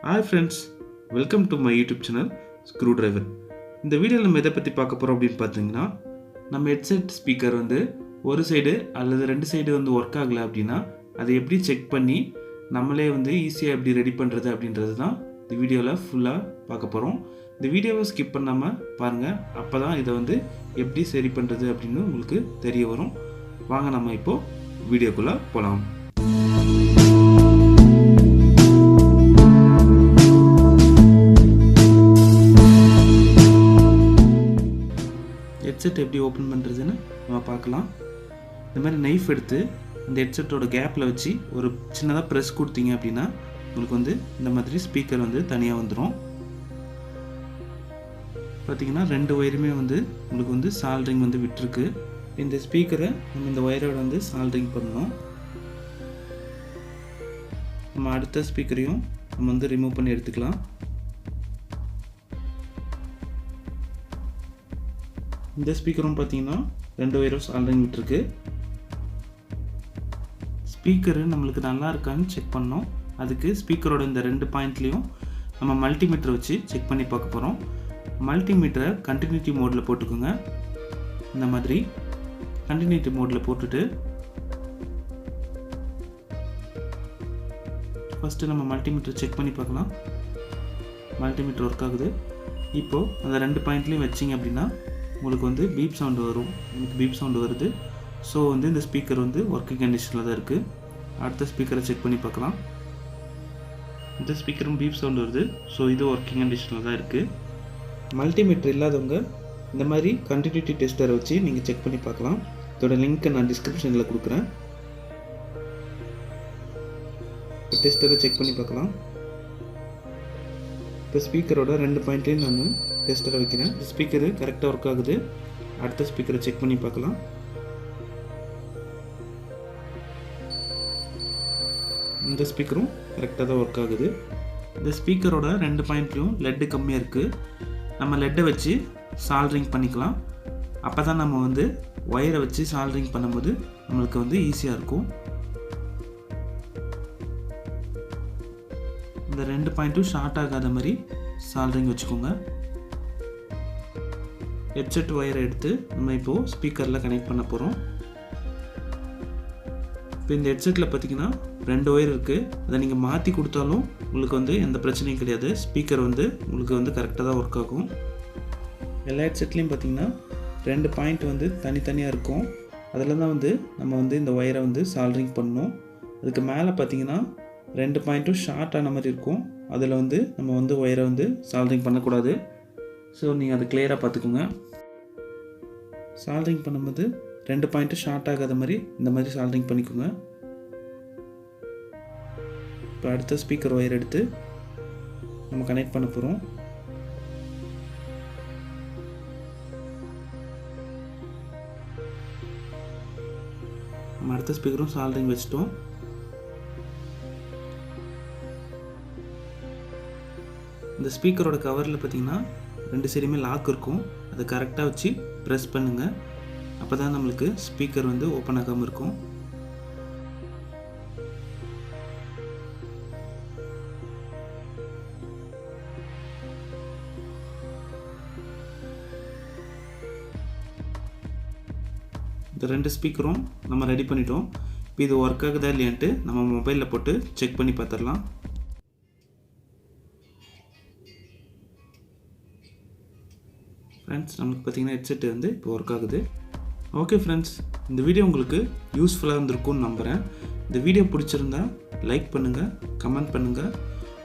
Hi friends, welcome to my YouTube channel Screwdriver. இந்த வீடியோவில் நம்ம எதை பற்றி பார்க்க போகிறோம் அப்படின்னு பார்த்தீங்கன்னா, நம்ம ஹெட்செட் ஸ்பீக்கர் வந்து ஒரு சைடு அல்லது ரெண்டு சைடு வந்து ஒர்க் ஆகலை அப்படின்னா அதை எப்படி செக் பண்ணி நம்மளே வந்து ஈஸியாக எப்படி ரெடி பண்ணுறது அப்படின்றது தான் இந்த வீடியோவில் ஃபுல்லாக பார்க்க போகிறோம். இந்த வீடியோவை ஸ்கிப் பண்ணாமல் பாருங்கள், அப்போ தான் இதை வந்து எப்படி சரி பண்ணுறது அப்படின்னு உங்களுக்கு தெரிய வரும். வாங்க நம்ம இப்போது வீடியோக்குள்ளே போகலாம். ஹெட்செட் எப்படி ஓப்பன் பண்ணுறதுன்னு நம்ம பார்க்கலாம். இந்த மாதிரி நைஃப் எடுத்து அந்த ஹெட்செட்டோட கேப்பில் வச்சு ஒரு சின்னதாக ப்ரெஸ் கொடுத்தீங்க அப்படின்னா உங்களுக்கு வந்து இந்த மாதிரி ஸ்பீக்கர் வந்து தனியாக வந்துடும். பார்த்திங்கன்னா ரெண்டு ஒயருமே வந்து உங்களுக்கு வந்து சால்ட்ரிங் வந்து விட்டுருக்கு. இந்த ஸ்பீக்கரை நம்ம இந்த ஒயரோட வந்து சால்ட்ரிங் பண்ணணும். நம்ம அடுத்த ஸ்பீக்கரையும் நம்ம வந்து ரிமூவ் பண்ணி எடுத்துக்கலாம். இந்த ஸ்பீக்கரும் பார்த்தீங்கன்னா ரெண்டு ஒயரும் சால்ட்ரிங் விட்டுருக்கு. ஸ்பீக்கரு நம்மளுக்கு நல்லா இருக்கான்னு செக் பண்ணோம். அதுக்கு ஸ்பீக்கரோட இந்த ரெண்டு பாயிண்ட்லேயும் நம்ம மல்டிமீட்டர் வச்சு செக் பண்ணி பார்க்க போகிறோம். மல்டிமீட்டரை கண்டினியூட்டி மோடில் போட்டுக்கோங்க. இந்த மாதிரி கண்டினியூட்டி மோடில் போட்டுட்டு ஃபஸ்ட்டு நம்ம மல்டிமீட்டர் செக் பண்ணி பார்க்கலாம். மல்டிமீட்டர் ஒர்க் ஆகுது. இப்போது அந்த ரெண்டு பாயிண்ட்லேயும் வச்சிங்க அப்படின்னா உங்களுக்கு வந்து பீப் சவுண்டு வரும். எனக்கு பீப் சவுண்டு வருது. ஸோ வந்து இந்த ஸ்பீக்கர் வந்து ஒர்க்கிங் கண்டிஷனில் தான் இருக்குது. அடுத்த ஸ்பீக்கரை செக் பண்ணி பார்க்கலாம். இந்த ஸ்பீக்கரும் பீப் சவுண்டு வருது. ஸோ இது ஒர்க்கிங் கண்டிஷனில் தான் இருக்குது. மல்டிமீட்டர் இல்லாதவங்க இந்த மாதிரி கண்டினியூட்டி டெஸ்டரை வச்சு நீங்கள் செக் பண்ணி பார்க்கலாம். இதோட லிங்க்கை நான் டிஸ்கிரிப்ஷனில் கொடுக்குறேன். இப்போ டெஸ்டரை செக் பண்ணி பார்க்கலாம். இப்போ ஸ்பீக்கரோட ரெண்டு பாயிண்ட்லேயும் நான் டெஸ்டரை வைக்கிறேன். ஸ்பீக்கரு கரெக்டாக ஒர்க் ஆகுது. அடுத்த ஸ்பீக்கரை செக் பண்ணி பார்க்கலாம். இந்த ஸ்பீக்கரும் கரெக்டாக தான் ஒர்க் ஆகுது. இந்த ஸ்பீக்கரோட ரெண்டு பாயிண்ட்லையும் லெட்டு கம்மியாக இருக்குது. நம்ம லெட்டை வச்சு சால்ட்ரிங் பண்ணிக்கலாம். அப்போ தான் நம்ம வந்து ஒயரை வச்சு சால்ட்ரிங் பண்ணும்போது நம்மளுக்கு வந்து ஈஸியாக இருக்கும். இந்த ரெண்டு பாயிண்ட்டும் ஷார்ட் ஆகாத மாதிரி சால்ட்ரிங் வச்சுக்கோங்க. ஹெட்செட் ஒயரை எடுத்து நம்ம இப்போது ஸ்பீக்கரில் கனெக்ட் பண்ண போகிறோம். இப்போ இந்த ஹெட்செட்டில் பார்த்தீங்கன்னா ரெண்டு ஒயர் இருக்குது. அதை நீங்கள் மாற்றி கொடுத்தாலும் உங்களுக்கு வந்து எந்த பிரச்சனையும் கிடையாது. ஸ்பீக்கர் வந்து உங்களுக்கு வந்து கரெக்டாக தான் ஒர்க் ஆகும். எல்லா ஹெட்செட்லேயும் பார்த்தீங்கன்னா ரெண்டு பாயிண்ட் வந்து தனித்தனியாக இருக்கும். அதில் தான் வந்து நம்ம வந்து இந்த ஒயரை வந்து சால்ட்ரிங் பண்ணணும். அதுக்கு மேலே பார்த்தீங்கன்னா ரெண்டு பாயிண்ட்டும் ஷார்ட் ஆன மாதிரி இருக்கும். அதில் வந்து நம்ம வந்து ஒயரை வந்து சால்ட்ரிங் பண்ணக்கூடாது. ஸோ நீங்கள் அதை கிளியராக பார்த்துக்கோங்க. சால்ட்ரிங் பண்ணும்போது ரெண்டு பாயிண்ட்டும் ஷார்ட் ஆகாத மாதிரி இந்த மாதிரி சால்ட்ரிங் பண்ணிக்கோங்க. இப்போ அடுத்த ஸ்பீக்கர் ஒயர் எடுத்து நம்ம கனெக்ட் பண்ண போகிறோம். நம்ம அடுத்த ஸ்பீக்கரும் சால்ட்ரிங் வச்சிட்டோம். இந்த ஸ்பீக்கரோட கவரில் பார்த்தீங்கன்னா ரெண்டு சைடுமே லாக் இருக்கும். அதை கரெக்டாக வச்சு ப்ரெஸ் பண்ணுங்கள். அப்போ தான் நம்மளுக்கு ஸ்பீக்கர் வந்து ஓப்பன் ஆகாமல் இருக்கும். இந்த ரெண்டு ஸ்பீக்கரும் நம்ம ரெடி பண்ணிட்டோம். இப்போ இது ஒர்க் ஆகுதா இல்லையான்ட்டு நம்ம மொபைலில் போட்டு செக் பண்ணி பார்த்துடலாம். ஃப்ரெண்ட்ஸ், நம்மளுக்கு பார்த்தீங்கன்னா ஹெட்செட் வந்து இப்போ ஒர்க் ஆகுது. ஓகே ஃப்ரெண்ட்ஸ், இந்த வீடியோ உங்களுக்கு யூஸ்ஃபுல்லாக இருந்திருக்கும்னு நம்புகிறேன். இந்த வீடியோ பிடிச்சிருந்தா லைக் பண்ணுங்கள், கமெண்ட் பண்ணுங்கள்,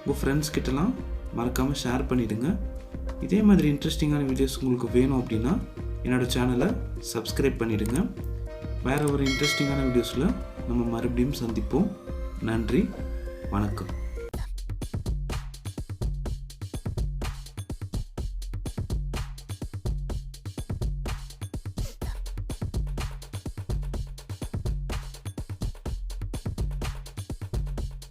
உங்கள் ஃப்ரெண்ட்ஸ் கிட்டலாம் மறக்காமல் ஷேர் பண்ணிவிடுங்க. இதே மாதிரி இன்ட்ரெஸ்டிங்கான வீடியோஸ் உங்களுக்கு வேணும் அப்படின்னா என்னோடய சேனலை சப்ஸ்கிரைப் பண்ணிவிடுங்க. வேறு ஒரு இன்ட்ரெஸ்டிங்கான வீடியோஸில் நம்ம மறுபடியும் சந்திப்போம். நன்றி, வணக்கம்.